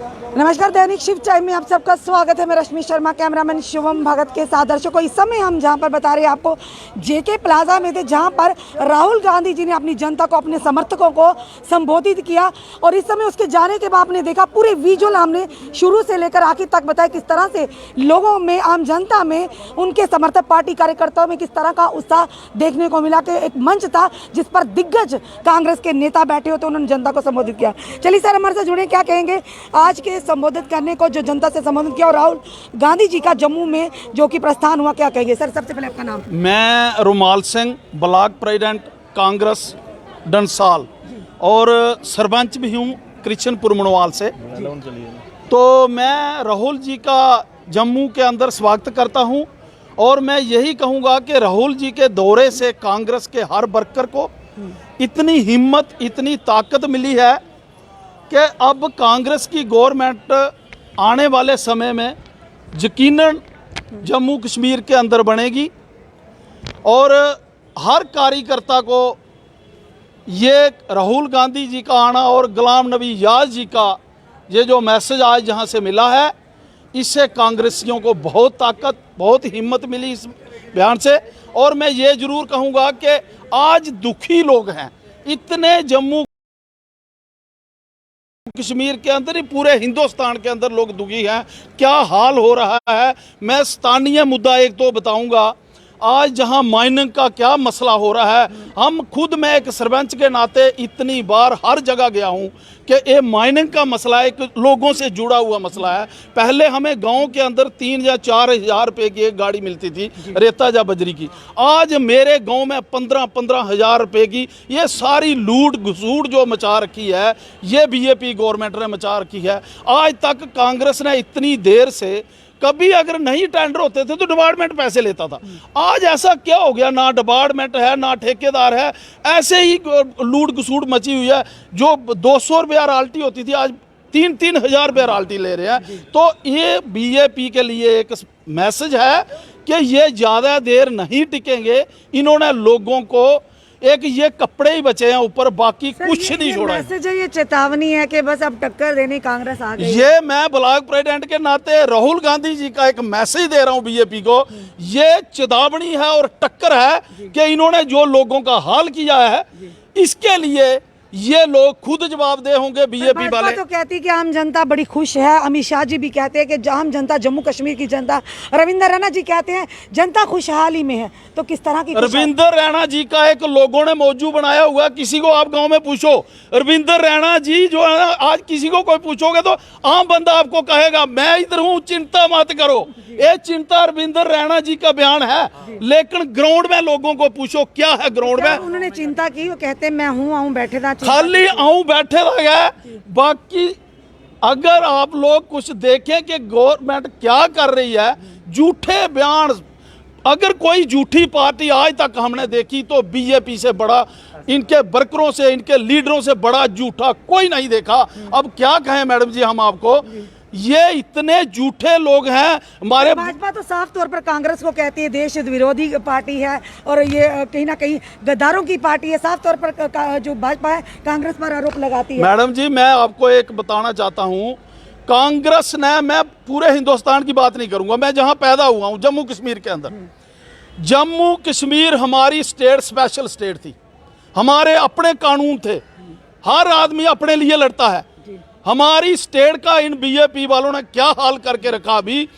नमस्कार, दैनिक शिव टाइम में आप सबका स्वागत है। मैं रश्मि शर्मा, कैमरामैन शिवम भगत के साथ। दर्शकों, इस समय हम जहां पर बता रहे हैं आपको जेके प्लाजा में थे, जहां पर राहुल गांधी जी ने अपनी जनता को, अपने समर्थकों को संबोधित किया। और इस समय उसके जाने के बाद आपने देखा पूरे विजुअल हमने शुरू से लेकर आखिर तक बताया किस तरह से लोगों में, आम जनता में, उनके समर्थक पार्टी कार्यकर्ताओं में किस तरह का उत्साह देखने को मिला कि एक मंच था जिस पर दिग्गज कांग्रेस के नेता बैठे होते, उन्होंने जनता को संबोधित किया। चलिए सर, हमारे से जुड़े, क्या कहेंगे आज के संबोधित करने को, जो जनता से संबोधित किया, और राहुल गांधी जी का जम्मू में जो कि प्रस्थान हुआ, क्या कहेंगे सर? सबसे पहले आपका नाम। मैं रुमाल सिंह, ब्लॉक प्रेसिडेंट कांग्रेस डंसाल और सरपंच भी हूँ कृष्णपुर मुनवाल से। तो मैं राहुल जी का जम्मू के अंदर स्वागत करता हूँ और मैं यही कहूँगा कि राहुल जी के दौरे से कांग्रेस के हर वर्कर को इतनी हिम्मत, इतनी ताकत मिली है कि अब कांग्रेस की गवर्नमेंट आने वाले समय में यकीनन जम्मू कश्मीर के अंदर बनेगी और हर कार्यकर्ता को ये राहुल गांधी जी का आना और गुलाम नबी आज़ाद जी का ये जो मैसेज आज जहाँ से मिला है, इससे कांग्रेसियों को बहुत ताकत, बहुत हिम्मत मिली इस बयान से। और मैं ये ज़रूर कहूँगा कि आज दुखी लोग हैं, इतने जम्मू कश्मीर के अंदर ही, पूरे हिंदुस्तान के अंदर लोग दुखी हैं। क्या हाल हो रहा है, मैं स्थानीय मुद्दा एक तो बताऊंगा। आज जहां माइनिंग का क्या मसला हो रहा है, हम खुद, मैं एक सरपंच के नाते इतनी बार हर जगह गया हूं कि ये माइनिंग का मसला एक लोगों से जुड़ा हुआ मसला है। पहले हमें गांव के अंदर 3 या 4 हज़ार रुपये की एक गाड़ी मिलती थी, रेता या बजरी की। आज मेरे गांव में 15-15 हज़ार रुपये की ये सारी लूट घसूट जो मचा रखी है, ये बीजेपी गवर्नमेंट ने मचा रखी है। आज तक कांग्रेस ने इतनी देर से, कभी अगर नहीं टेंडर होते थे तो डिपार्टमेंट पैसे लेता था। आज ऐसा क्या हो गया, ना डिपार्टमेंट है ना ठेकेदार है, ऐसे ही लूट घसूट मची हुई है। जो 200 रुपया रॉयल्टी होती थी, आज 3-3 हज़ार रुपया रॉयल्टी ले रहे हैं। तो ये बीजेपी के लिए एक मैसेज है कि ये ज़्यादा देर नहीं टिकेंगे। इन्होंने लोगों को एक ये कपड़े ही बचे हैं ऊपर, बाकी कुछ नहीं छोड़ा है। मैसेज है, ये चेतावनी है कि बस अब टक्कर देने कांग्रेस आ गई। ये मैं ब्लॉक प्रेसिडेंट के नाते राहुल गांधी जी का एक मैसेज दे रहा हूं बीजेपी को। ये चेतावनी है और टक्कर है कि इन्होंने जो लोगों का हाल किया है, इसके लिए ये लोग खुद जवाबदेह होंगे। बीजेपी वाले तो कहती है कि आम जनता बड़ी खुश है। अमित शाह जी भी कहते हैं कि आम जनता, जम्मू कश्मीर की जनता, रविंद्र रैना जी कहते हैं जनता खुशहाली में है। तो किस तरह की रविंद्र रैना जी का एक लोगों ने मौजू बनाया हुआ, किसी को आप गांव में पूछो, रविंद्र रैना जी जो है ना, आज किसी को कोई पूछोगे तो आम बंदा आपको कहेगा मैं इधर हूं, चिंता मत करो। ये चिंता रविंद्र रैना जी का बयान है, लेकिन ग्राउंड में लोगों को पूछो क्या है ग्राउंड में। उन्होंने चिंता की, वो कहते हैं मैं हूँ, आऊँ बैठे था, खाली आऊं बैठे रह गए। बाकी अगर आप लोग कुछ देखें कि गवर्नमेंट क्या कर रही है, झूठे बयान, अगर कोई झूठी पार्टी आज तक हमने देखी तो बीजेपी से बड़ा, इनके वर्करों से, इनके लीडरों से बड़ा झूठा कोई नहीं देखा। अब क्या कहें मैडम जी हम आपको, ये इतने झूठे लोग हैं। हमारे भाजपा तो साफ तौर पर कांग्रेस को कहती है देश विरोधी पार्टी है और ये कहीं ना कहीं गद्दारों की पार्टी है। साफ तौर पर जो भाजपा है कांग्रेस पर आरोप लगाती है। मैडम जी, मैं आपको एक बताना चाहता हूँ, कांग्रेस ने, मैं पूरे हिंदुस्तान की बात नहीं करूंगा, मैं जहां पैदा हुआ हूं जम्मू कश्मीर के अंदर, जम्मू कश्मीर हमारी स्टेट स्पेशल स्टेट थी। हमारे अपने कानून थे, हर आदमी अपने लिए लड़ता है। हमारी स्टेट का इन बीजेपी वालों ने क्या हाल करके रखा। अभी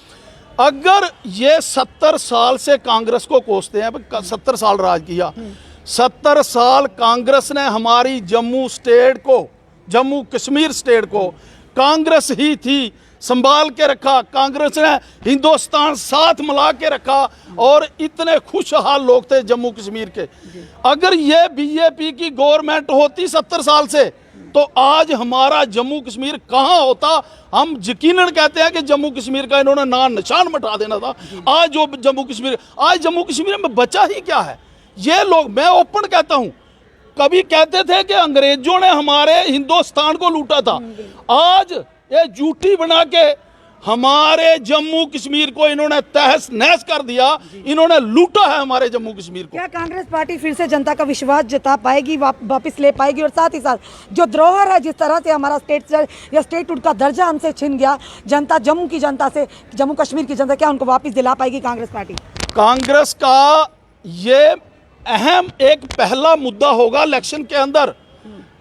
अगर ये 70 साल से कांग्रेस को कोसते हैं, 70 साल राज किया, 70 साल कांग्रेस ने हमारी जम्मू स्टेट को, जम्मू कश्मीर स्टेट को कांग्रेस ही थी संभाल के रखा। कांग्रेस ने हिंदुस्तान साथ मिला के रखा और इतने खुशहाल लोग थे जम्मू कश्मीर के। अगर ये बीजेपी की गवर्नमेंट होती 70 साल से, तो आज हमारा जम्मू कश्मीर कहाँ होता। हम यकीनन कहते हैं कि जम्मू कश्मीर का इन्होंने नाम निशान मिटा देना था। आज जो जम्मू कश्मीर में बचा ही क्या है। ये लोग, मैं ओपन कहता हूँ, कभी कहते थे कि अंग्रेजों ने हमारे हिंदुस्तान को लूटा था, आज ये झूठी बना के हमारे जम्मू कश्मीर को इन्होंने तहस नहस कर दिया, इन्होंने लूटा है हमारे जम्मू कश्मीर को। क्या कांग्रेस पार्टी फिर से जनता का विश्वास जता पाएगी, वापस ले पाएगी? और साथ ही साथ जो धरोहर है, जिस तरह से हमारा स्टेटहुड का दर्जा हमसे छिन गया, जनता जम्मू की जनता से, जम्मू कश्मीर की जनता, क्या उनको वापस दिला पाएगी कांग्रेस पार्टी? कांग्रेस का ये अहम एक पहला मुद्दा होगा इलेक्शन के अंदर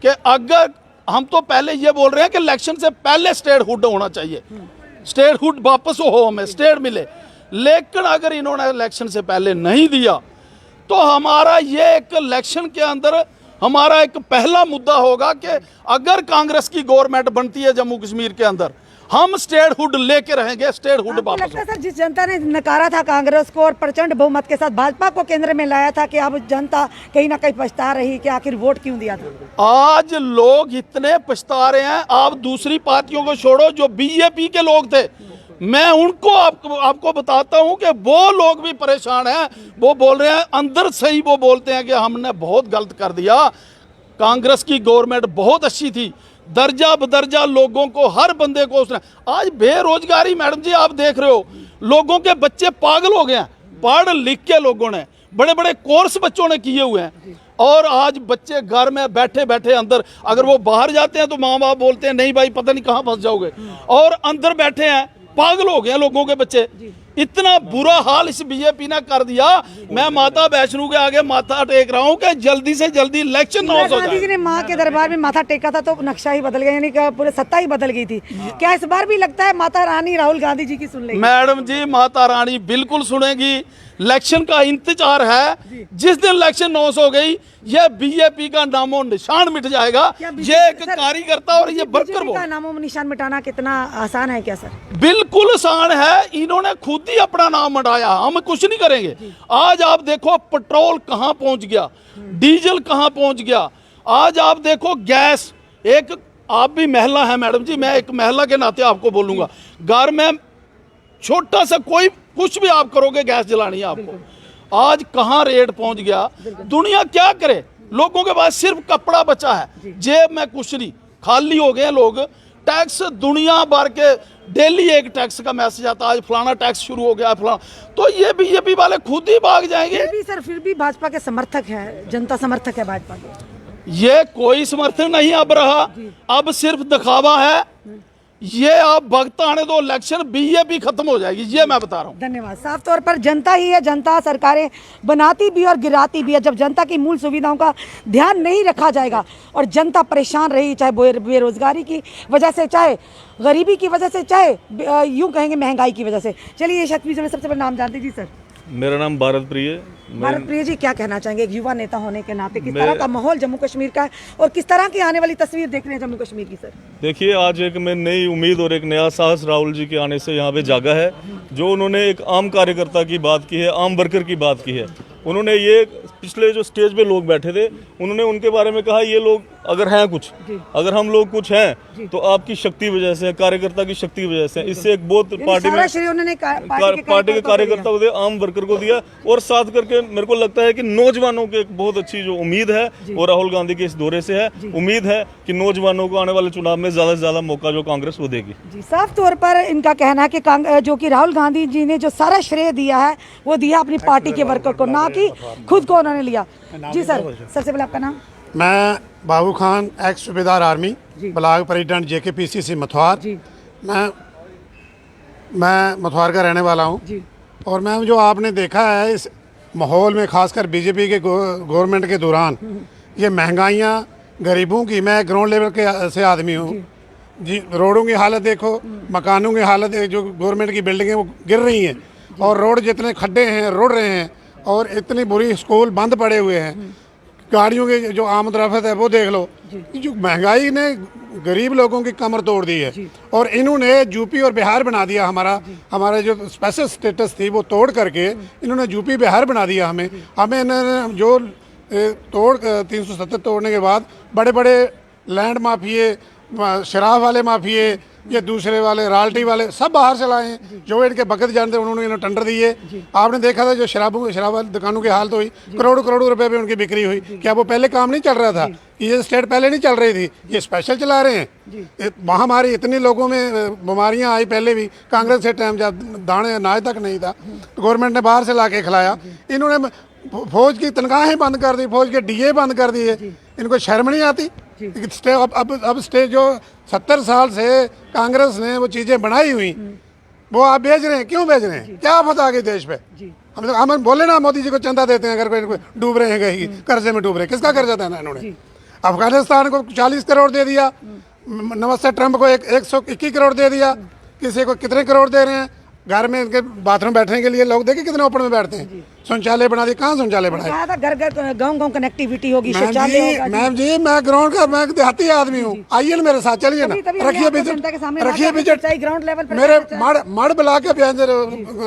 कि अगर हम तो पहले ये बोल रहे हैं कि इलेक्शन से पहले स्टेटहुड होना चाहिए, स्टेटहुड वापस हो, हमें स्टेट मिले। लेकिन अगर इन्होंने इलेक्शन से पहले नहीं दिया तो हमारा ये एक इलेक्शन के अंदर हमारा एक पहला मुद्दा होगा कि अगर कांग्रेस की गवर्नमेंट बनती है जम्मू कश्मीर के अंदर, हम स्टेटहुड लेके रहेंगे, स्टेटहुड आपको वापस। लगता है सर, जिस जनता ने नकारा था कांग्रेस को और प्रचंड बहुमत के साथ भाजपा को केंद्र में लाया था, कि अब जनता कहीं ना कहीं पछता रही कि आखिर वोट क्यों दिया था? आज लोग इतने पछता रहे हैं। आप दूसरी पार्टियों को छोड़ो, जो बीजेपी के लोग थे, मैं उनको आपको बताता हूं कि वो लोग भी परेशान हैं। वो बोल रहे हैं, अंदर से ही वो बोलते हैं कि हमने बहुत गलत कर दिया, कांग्रेस की गवर्नमेंट बहुत अच्छी थी, दर्जा बदर्जा लोगों को, हर बंदे को उसने। आज बेरोजगारी मैडम जी आप देख रहे हो, लोगों के बच्चे पागल हो गए हैं, पढ़ लिख के लोगों ने बड़े बड़े कोर्स बच्चों ने किए हुए हैं, और आज बच्चे घर में बैठे बैठे अंदर, अगर वो बाहर जाते हैं तो माँ बाप बोलते हैं नहीं भाई पता नहीं कहाँ फंस जाओगे, और अंदर बैठे हैं, पागल हो गए हैं लोगों के बच्चे। इतना बुरा हाल इस बीजेपी ने कर दिया। मैं माता वैष्णो के आगे माथा टेक रहा हूं कि जल्दी से जल्दी इलेक्शन हो जाए। गांधी जी ने माँ के दरबार में माथा टेका था तो नक्शा ही बदल गया, यानी कि पूरे सत्ता ही बदल गई थी। क्या इस बार भी लगता है माता रानी राहुल गांधी जी की सुन लेगी? मैडम जी, माता रानी बिल्कुल सुनेगी। इलेक्शन का इंतजार है, जिस दिन इलेक्शन नॉस हो गई ये बीजेपी का नामो निशान मिट जाएगा। ये एक कार्यकर्ता और ये वर्कर का नामो निशान मिटाना कितना आसान है क्या सर? बिल्कुल आसान है, इन्होंने खुद ही अपना नाम मिटाया, हम कुछ नहीं करेंगे। आज आप देखो पेट्रोल कहां पहुंच गया, डीजल कहां पहुंच गया। आज आप देखो गैस, एक आप भी महिला है मैडम जी, मैं एक महिला के नाते आपको बोलूंगा, घर में छोटा सा कोई कुछ भी आप करोगे गैस जलानी है आपको, आज कहां रेट पहुंच गया। दुनिया क्या करे, लोगों के पास सिर्फ कपड़ा बचा है, जेब में कुछ नहीं, खाली हो गए लोग। टैक्स दुनिया भर के डेली एक टैक्स का मैसेज आता है, आज फलाना टैक्स शुरू हो गया फलाना, तो ये बीजेपी वाले खुद ही भाग जाएंगे। भी सर फिर भी भाजपा के समर्थक है, जनता समर्थक है भाजपा के। ये कोई समर्थन नहीं अब रहा, अब सिर्फ दिखावा है। ये आप भगत आने दो, इलेक्शन बीजेपी खत्म हो जाएगी, ये मैं बता रहा हूँ। धन्यवाद। साफ तौर पर जनता ही है, जनता सरकारें बनाती भी और गिराती भी है। जब जनता की मूल सुविधाओं का ध्यान नहीं रखा जाएगा और जनता परेशान रही, चाहे बेरोजगारी की वजह से, चाहे गरीबी की वजह से, चाहे यूं कहेंगे महंगाई की वजह से। चलिए छत्तीस में सबसे पहले नाम जानते जी सर। मेरा नाम भारत प्रिय है। भारत प्रिय जी, क्या कहना चाहेंगे एक युवा नेता होने के नाते, किस तरह का माहौल जम्मू कश्मीर का है और किस तरह की आने वाली तस्वीर देख रहे हैं जम्मू कश्मीर की सर? देखिए, आज एक मैं नई उम्मीद और एक नया साहस राहुल जी के आने से यहाँ पे जागा है। जो उन्होंने एक आम कार्यकर्ता की बात की है, आम वर्कर की बात की है, उन्होंने ये पिछले जो स्टेज पे लोग बैठे थे, उन्होंने उनके बारे में कहा ये लोग अगर हैं कुछ, अगर हम लोग कुछ हैं तो आपकी शक्ति वजह से, कार्यकर्ता की शक्ति वजह से। इससे एक बहुत पार्टी में पार्टी के कार्यकर्ता को दिया, आम वर्कर को दिया, और साथ करके मेरे को लगता है कि नौजवानों की एक बहुत अच्छी जो उम्मीद है वो राहुल गांधी के इस दौरे से है। उम्मीद है कि नौजवानों को आने वाले चुनाव में ज्यादा से ज्यादा मौका जो कांग्रेस वो देगी। जी, साफ तौर पर इनका कहना है कि जो कि राहुल गांधी जी ने जो सारा श्रेय दिया है वो दिया अपनी पार्टी के वर्कर को, ना कि खुद को उन्होंने लिया। जी सर, सबसे पहले आपका नाम? मैं बाबू खान, एक्स सूबेदार आर्मी, ब्लॉक प्रेसिडेंट JKPCC मथुआर। मैं मथुआर का रहने वाला हूँ। और मैम, जो आपने देखा है इस माहौल में, खासकर बीजेपी के गवर्नमेंट के दौरान, ये महंगाइयाँ गरीबों की, मैं ग्राउंड लेवल के से आदमी हूँ जी। रोडों की हालत देखो, मकानों की हालत, जो गवर्नमेंट की बिल्डिंगें वो गिर रही हैं, और रोड जितने खड्डे हैं रुड़ रहे हैं, और इतनी बुरी स्कूल बंद पड़े हुए हैं, गाड़ियों की जो आमदरफ्त है वो देख लो। जो महंगाई ने गरीब लोगों की कमर तोड़ दी है, और इन्होंने यूपी और बिहार बना दिया। हमारा जो स्पेशल स्टेटस थी वो तोड़ करके इन्होंने यूपी बिहार बना दिया। हमें इन्होंने जो 370 तोड़ने के बाद बड़े बड़े लैंड माफिए, शराब वाले माफिए, ये दूसरे वाले रॉयल्टी वाले सब बाहर से लाए हैं, जो इनके भगत जानते हैं उन्होंने इन्हें टेंडर दिए। आपने देखा था जो शराब वाली दुकानों की हालत हुई, करोड़ों करोड़ों रुपए पे उनकी बिक्री हुई। क्या वो पहले काम नहीं चल रहा था? ये स्टेट पहले नहीं चल रही थी, ये स्पेशल चला रहे हैं। महामारी इतनी लोगों में बीमारियां आई पहले भी, कांग्रेस के टाइम जब दाने अनाज तक नहीं था तो गवर्नमेंट ने बाहर से ला के खिलाया। इन्होंने फौज की तनख्वाहें बंद कर दी, फौज के डीए बंद कर दिए। इनको शर्म नहीं आती? अब स्टेज जो 70 साल से कांग्रेस ने वो चीज़ें बनाई हुई वो आप बेच रहे हैं, क्यों बेच रहे हैं? क्या आफत आ गई देश पे? हम बोले ना मोदी जी को चंदा देते हैं अगर कोई डूब रहे हैं, कहीं कर्जे में डूब रहे हैं। किसका कर्जा था ना इन्होंने? अफगानिस्तान को 40 करोड़ दे दिया, नमस्ते ट्रंप को 121 करोड़ दे दिया, किसी को कितने करोड़ दे रहे हैं? घर में इनके बाथरूम बैठने के लिए लोग देखे कितने ओपन में बैठते हैं। शौचालय बना दिए, कहाँ शौचालय बनाए? घर घर गाँव कनेक्टिविटी होगी, मैम जी मैं ग्राउंड का, मैं देहाती आदमी हूँ, आइए ना मेरे साथ, चलिए ना, रखिए बजट ग्राउंड लेवल पर मेरे मड़ बुला के बयान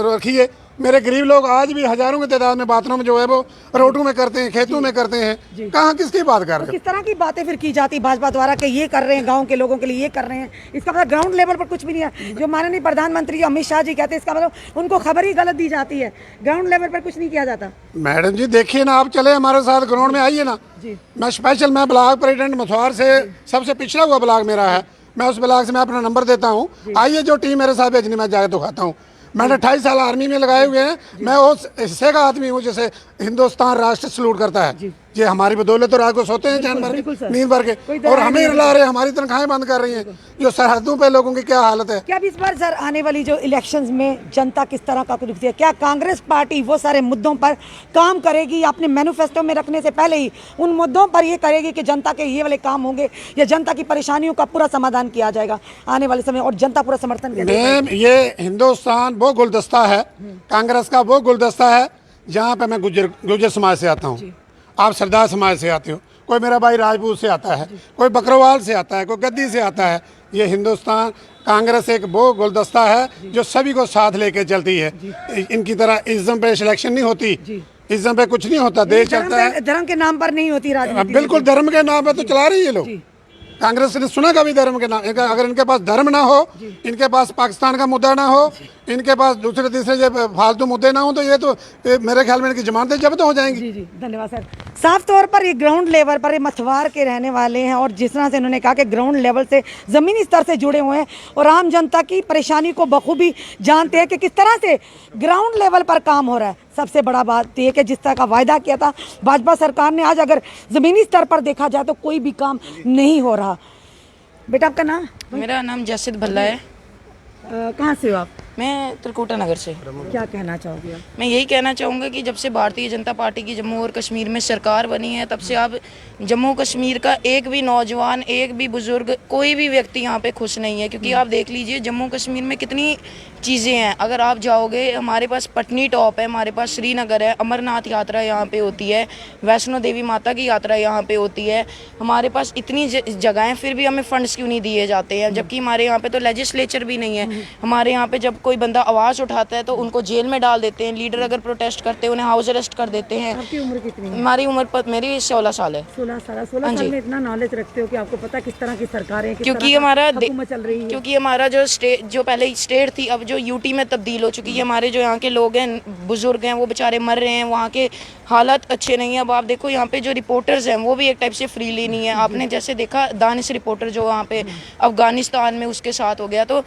रखिए। मेरे गरीब लोग आज भी हजारों की तादाद में बाथरूम जो है वो रोडों में करते हैं, खेतों में करते हैं। कहाँ किसकी बात कर रहे हैं? किस तरह की बातें फिर की जाती भाजपा द्वारा कि ये कर रहे हैं, गांव के लोगों के लिए ये कर रहे हैं? इसका मतलब ग्राउंड लेवल पर कुछ भी नहीं है। जो माननीय प्रधानमंत्री अमित शाह जी कहते हैं, इसका मतलब उनको खबर ही गलत दी जाती है, ग्राउंड लेवल पर कुछ नहीं किया जाता। मैडम जी देखिए ना, आप चले हमारे साथ ग्राउंड में, आइए ना। मैं ब्लॉक प्रेसिडेंट मथुआर से सबसे पिछड़ा हुआ ब्लॉक मेरा है, मैं उस ब्लॉक से मैं अपना नंबर देता हूँ। आइए, जो टीम मेरे साथ भेजनी मैं जाकर दिखाता हूँ। मैंने 28 साल आर्मी में लगाए हुए हैं। मैं उस हिस्से का आदमी हूँ जैसे हिंदुस्तान राष्ट्र सलूट करता है। ये हमारी बदौलत तो रात को सोते हैं चैन भर के, नींद भर के, और हमें रुला रहे हैं, हमारी तनख्वाहें बंद कर रही हैं। जो सरहदों पे लोगों की क्या हालत है? क्या इस बार सर आने वाली जो इलेक्शंस में जनता किस तरह का रुख है? क्या कांग्रेस पार्टी वो सारे मुद्दों पर काम करेगी, अपने मैनिफेस्टो में रखने से पहले ही उन मुद्दों पर ये करेगी कि जनता के ये वाले काम होंगे, या जनता की परेशानियों का पूरा समाधान किया जाएगा आने वाले समय और जनता पूरा समर्थन करेगी? मैम, ये हिंदुस्तान वो गुलदस्ता है, कांग्रेस का वो गुलदस्ता है जहाँ पे मैं गुजर समाज से आता हूँ, आप सरदार समाज से आते हो, कोई मेरा भाई राजपूत से आता है, कोई बकरवाल से आता है, कोई गद्दी से आता है। ये हिंदुस्तान कांग्रेस एक वो गुलदस्ता है जो सभी को साथ लेके चलती है। इनकी तरह इज्जत पे सिलेक्शन नहीं होती, इज्जत पे कुछ नहीं होता, देश चलता है। धर्म के नाम पर नहीं होती राजनीति। बिल्कुल धर्म के नाम पे तो चला रही है लोग। कांग्रेस ने सुना कभी धर्म के नाम? अगर इनके पास धर्म ना हो, इनके पास पाकिस्तान का मुद्दा ना हो, इनके पास दूसरे तीसरे जो फालतू मुद्दे ना हो, तो ये तो मेरे ख्याल में इनकी जमानतें जब्त हो जाएंगी। जी जी, धन्यवाद सर। साफ तौर पर ये ग्राउंड लेवल पर ये मथुआर के रहने वाले हैं, और जिस तरह से उन्होंने कहा कि ग्राउंड लेवल से ज़मीनी स्तर से जुड़े हुए हैं और आम जनता की परेशानी को बखूबी जानते हैं कि किस तरह से ग्राउंड लेवल पर काम हो रहा है। सबसे बड़ा बात यह कि जिस तरह का वायदा किया था भाजपा सरकार ने, आज अगर ज़मीनी स्तर पर देखा जाए तो कोई भी काम नहीं हो रहा। बेटा आपका नाम? मेरा नाम जसिद भल्ला है। कहाँ से हो आप? मैं त्रिकुटा नगर से। क्या कहना चाहोगे आप? मैं यही कहना चाहूँगा कि जब से भारतीय जनता पार्टी की जम्मू और कश्मीर में सरकार बनी है, तब से अब जम्मू कश्मीर का एक भी नौजवान, एक भी बुजुर्ग, कोई भी व्यक्ति यहाँ पे खुश नहीं है। क्योंकि आप देख लीजिए जम्मू कश्मीर में कितनी चीज़ें हैं। अगर आप जाओगे, हमारे पास पटनी टॉप है, हमारे पास श्रीनगर है, अमरनाथ यात्रा यहाँ पे होती है, वैष्णो देवी माता की यात्रा यहाँ पे होती है। हमारे पास इतनी जगहें, फिर भी हमें फंड्स क्यों नहीं दिए जाते हैं? जबकि हमारे यहाँ पे तो लेजिस्लेचर भी नहीं है। हमारे यहाँ पे जब कोई बंदा आवाज़ उठाता है तो उनको जेल में डाल देते हैं, लीडर अगर प्रोटेस्ट करते हैं उन्हें हाउस अरेस्ट कर देते हैं। आपकी उम्र कितनी है? हमारी उम्र मेरी 16 साल है। 16 साल में इतना नॉलेज रखते हो कि आपको पता किस तरह की सरकार है, क्योंकि हमारा चल रही है। क्योंकि हमारा जो पहले स्टेट थी, अब जो यूटी में तब्दील हो चुकी है। हमारे जो यहाँ के लोग हैं, बुजुर्ग हैं, वो बेचारे मर रहे हैं, वहाँ के हालात अच्छे नहीं है। अब आप देखो यहाँ पे जो रिपोर्टर्स हैं वो भी एक टाइप से फ्रीली नहीं है। आपने जैसे देखा दानिश रिपोर्टर जो वहाँ पे अफगानिस्तान में उसके साथ हो गया, तो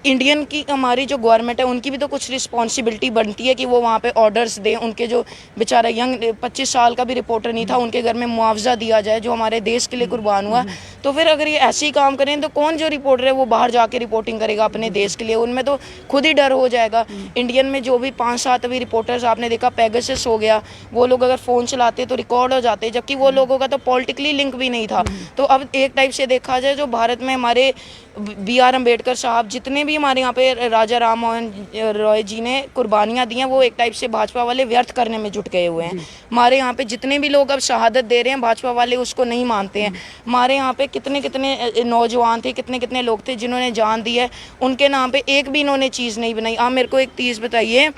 इंडियन की हमारी जो गवर्नमेंट है उनकी भी तो कुछ रिस्पॉन्सिबिलिटी बनती है कि वो वहाँ पे ऑर्डर्स दें। उनके जो बेचारा यंग 25 साल का भी रिपोर्टर नहीं था, उनके घर में मुआवजा दिया जाए जो हमारे देश के लिए कुर्बान हुआ। तो फिर अगर ये ऐसे ही काम करें तो कौन जो रिपोर्टर है वो बाहर जाके रिपोर्टिंग करेगा अपने देश के लिए? उनमें तो खुद ही डर हो जाएगा। इंडियन में जो भी 5-7 अभी रिपोर्टर्स आपने देखा, पेगासस हो गया, वो लोग अगर फ़ोन चलाते तो रिकॉर्ड हो जाते, जबकि वो लोगों का तो पॉलिटिकली लिंक भी नहीं था। तो अब एक टाइप से देखा जाए, जो भारत में हमारे BR अम्बेडकर साहब, जितने भी हमारे यहाँ पे राजा राम मोहन रॉय जी ने कुर्बानियाँ दी हैं, वो एक टाइप से भाजपा वाले व्यर्थ करने में जुट गए हुए हैं। हमारे यहाँ पे जितने भी लोग अब शहादत दे रहे हैं, भाजपा वाले उसको नहीं मानते हैं। हमारे यहाँ पे कितने कितने नौजवान थे, कितने कितने लोग थे जिन्होंने जान दी है, उनके नाम पे एक भी इन्होंने चीज़ नहीं बनाई। आप मेरे को एक चीज़ बताइए,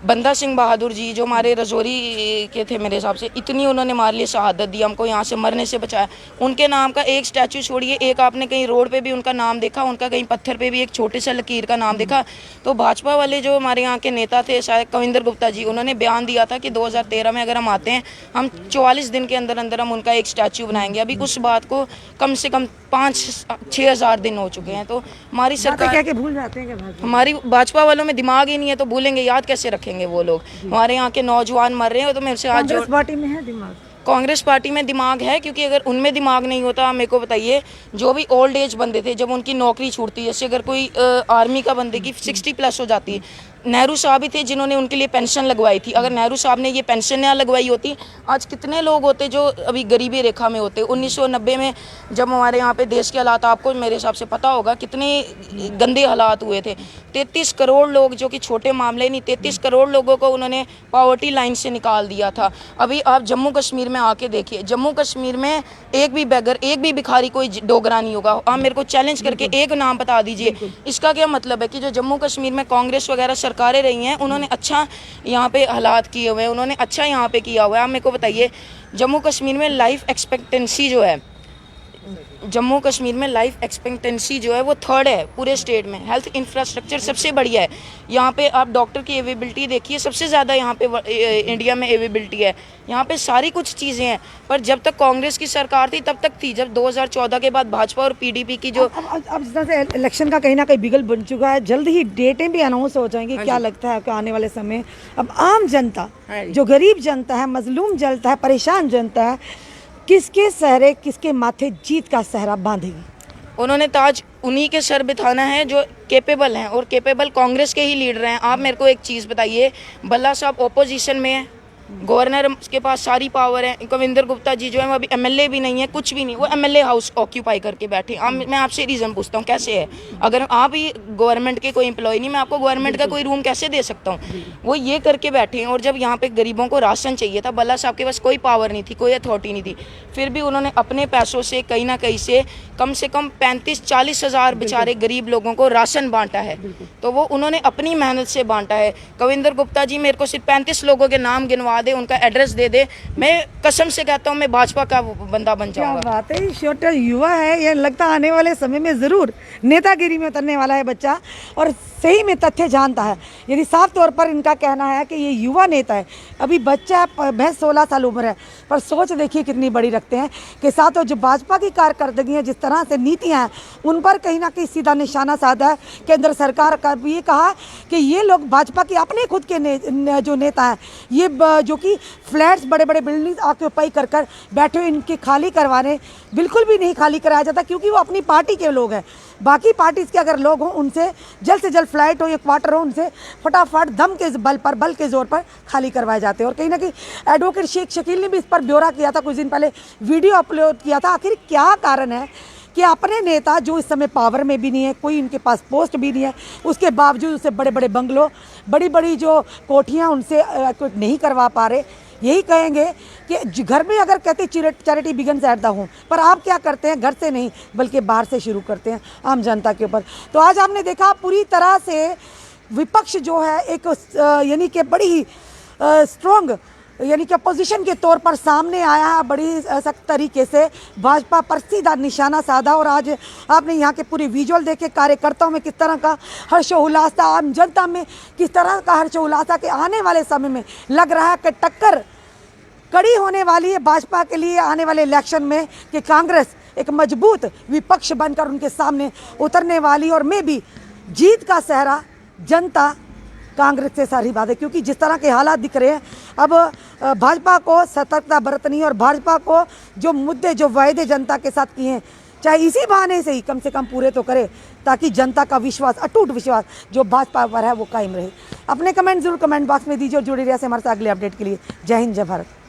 बंदा सिंह बहादुर जी जो हमारे रजौरी के थे मेरे हिसाब से, इतनी उन्होंने हमारे लिए शहादत दी, हमको यहाँ से मरने से बचाया। उनके नाम का एक स्टैचू छोड़िए, एक आपने कहीं रोड पे भी उनका नाम देखा, उनका कहीं पत्थर पे भी एक छोटे से लकीर का नाम देखा? तो भाजपा वाले जो हमारे यहाँ के नेता थे, शायद कविंदर गुप्ता जी, उन्होंने बयान दिया था कि 2013 में अगर हम आते हैं, हम 44 दिन के अंदर अंदर हम उनका एक स्टैचू बनाएंगे। अभी उस बात को कम से कम 5-6 हज़ार दिन हो चुके हैं। तो हमारी सरकार क्या कि भूल जाते हैं क्या भाजपा? हमारी भाजपा वालों में दिमाग ही नहीं है, तो भूलेंगे, याद कैसे रखेंगे वो लोग? हमारे यहाँ के नौजवान मर रहे हैं, तो मेरे से आज कांग्रेस पार्टी में है दिमाग? कांग्रेस पार्टी में दिमाग है, क्योंकि अगर उनमें दिमाग नहीं होता, मेरे को बताइए, जो भी ओल्ड एज बंदे थे, जब उनकी नौकरी छूटती, जैसे अगर कोई आर्मी का बंदे की 60 प्लस हो जाती है, नेहरू साहब ही थे जिन्होंने उनके लिए पेंशन लगवाई थी। अगर नेहरू साहब ने ये पेंशन ना लगवाई होती, आज कितने लोग होते जो अभी गरीबी रेखा में होते। 1990 में जब हमारे यहाँ पे देश के हालात, आपको मेरे हिसाब से पता होगा कितने गंदे हालात हुए थे। 33 करोड़ लोग, जो कि छोटे मामले नहीं, 33 करोड़ लोगों को उन्होंने पॉवर्टी लाइन से निकाल दिया था। अभी आप जम्मू कश्मीर में आके देखिए, जम्मू कश्मीर में एक भी बेगर, एक भी भिखारी कोई डोगरा नहीं होगा। आप मेरे को चैलेंज करके एक नाम बता दीजिए। इसका क्या मतलब है कि जो जम्मू कश्मीर में कांग्रेस वगैरह सरकारें रही हैं, उन्होंने अच्छा यहाँ पे हालात किए हुए हैं, उन्होंने अच्छा यहाँ पे किया हुआ है। आप मेरे को बताइए, जम्मू कश्मीर में लाइफ एक्सपेक्टेंसी जो है, जम्मू कश्मीर में लाइफ एक्सपेक्टेंसी जो है वो 3rd है पूरे स्टेट में। हेल्थ इंफ्रास्ट्रक्चर सबसे बढ़िया है यहाँ पे। आप डॉक्टर की अवेलेबिलिटी देखिए, सबसे ज़्यादा यहाँ पे इंडिया में अवेलेबिलिटी है। यहाँ पे सारी कुछ चीज़ें हैं, पर जब तक कांग्रेस की सरकार थी तब तक थी। जब 2014 के बाद भाजपा और पीडीपी की जो अब जिस तरह से इलेक्शन का कहीं ना कहीं बिगल बन चुका है, जल्द ही डेटें भी अनाउंस हो जाएंगी। क्या लगता है आपको आने वाले समय, अब आम जनता, जो गरीब जनता है, मजलूम जनता है, परेशान जनता है, किसके सहरे, किसके माथे जीत का सहरा बांधेगी? उन्होंने ताज उन्हीं के सर बिठाना है जो कैपेबल हैं, और कैपेबल कांग्रेस के ही लीडर हैं। आप मेरे को एक चीज़ बताइए, भल्ला साहब ओपोजिशन में है, गवर्नर के पास सारी पावर है। कविंदर गुप्ता जी जो है वो अभी एमएलए भी नहीं है, कुछ भी नहीं, वो एमएलए हाउस ऑक्यूपाई करके बैठे। मैं आपसे रीज़न पूछता हूँ, कैसे है? अगर आप ही गवर्नमेंट के कोई एम्प्लॉय नहीं, मैं आपको गवर्नमेंट का कोई रूम कैसे दे सकता हूँ? वो ये करके बैठे हैं। और जब यहाँ पे गरीबों को राशन चाहिए था, भल्ला साहब के पास कोई पावर नहीं थी, कोई अथॉरिटी नहीं थी, फिर भी उन्होंने अपने पैसों से कहीं ना कहीं से कम 35-40 हज़ार बेचारे गरीब लोगों को राशन बांटा है। तो वो उन्होंने अपनी मेहनत से बांटा है। कविंदर गुप्ता जी मेरे को सिर्फ 35 लोगों के नाम गिनवा दे, उनका एड्रेस दे दे, मैं कसम से कहता हूँ मैं भाजपा का बंदा बन जाऊंगा। क्या बात है, छोटा युवा है, ये लगता आने वाले समय में ज़रूर नेतागिरी में उतरने वाला है बच्चा, और सही में तथ्य जानता है। यदि साफ तौर पर इनका कहना है कि ये युवा नेता है, अभी बच्चा है, महज 16 साल उम्र है, पर सोच देखिए कितनी बड़ी रखते हैं। कि साथ जो भाजपा की कारकर्दगी है, जिस तरह से नीतियाँ हैं, उन पर कहीं ना कहीं सीधा निशाना साधा है। केंद्र सरकार का भी ये कहा कि ये लोग भाजपा के अपने खुद के जो नेता हैं, ये जो कि फ्लैट्स, बड़े बड़े बिल्डिंग्स ऑक्यूपाई कर कर बैठे हुए, इनके खाली करवाने बिल्कुल भी नहीं खाली कराया जाता, क्योंकि वो अपनी पार्टी के लोग हैं। बाकी पार्टीज़ के अगर लोग हों, उनसे जल्द से जल्द फ्लाइट हो या क्वार्टर हो, उनसे फटाफट दम के बल पर, बल के ज़ोर पर खाली करवाए जाते हैं। और कहीं ना कहीं एडवोकेट शेख शकील ने भी इस पर ब्यौरा किया था, कुछ दिन पहले वीडियो अपलोड किया था। आखिर क्या कारण है कि अपने नेता जो इस समय पावर में भी नहीं है, कोई उनके पास पोस्ट भी नहीं है, उसके बावजूद उसे बड़े बड़े बंगलों, बड़ी बड़ी जो कोठियाँ उनसे नहीं करवा पा रहे? यही कहेंगे कि घर में अगर कहते charity begins at the home, पर आप क्या करते हैं? घर से नहीं बल्कि बाहर से शुरू करते हैं आम जनता के ऊपर। तो आज आपने देखा पूरी तरह से विपक्ष जो है एक यानी कि बड़ी ही स्ट्रॉन्ग, यानी कि अपोजिशन के तौर पर सामने आया है, बड़ी सख्त तरीके से भाजपा पर सीधा निशाना साधा। और आज आपने यहाँ के पूरे विजुअल देखे, कार्यकर्ताओं में किस तरह का हर्षोल्लास था, आम जनता में किस तरह का हर्षोल्लास था कि आने वाले समय में लग रहा है कि टक्कर कड़ी होने वाली है भाजपा के लिए आने वाले इलेक्शन में, कि कांग्रेस एक मजबूत विपक्ष बनकर उनके सामने उतरने वाली, और में भी जीत का सहरा जनता कांग्रेस से सारी बात है। क्योंकि जिस तरह के हालात दिख रहे हैं, अब भाजपा को सतर्कता बरतनी है, और भाजपा को जो मुद्दे, जो वायदे जनता के साथ किए हैं, चाहे इसी बहाने से ही कम से कम पूरे तो करे, ताकि जनता का विश्वास, अटूट विश्वास जो भाजपा पर है, वो कायम रहे। अपने कमेंट जरूर कमेंट बॉक्स में दीजिए, और जुड़े रहिए हमारे साथ अगले अपडेट के लिए। जय हिंद, जय भारत।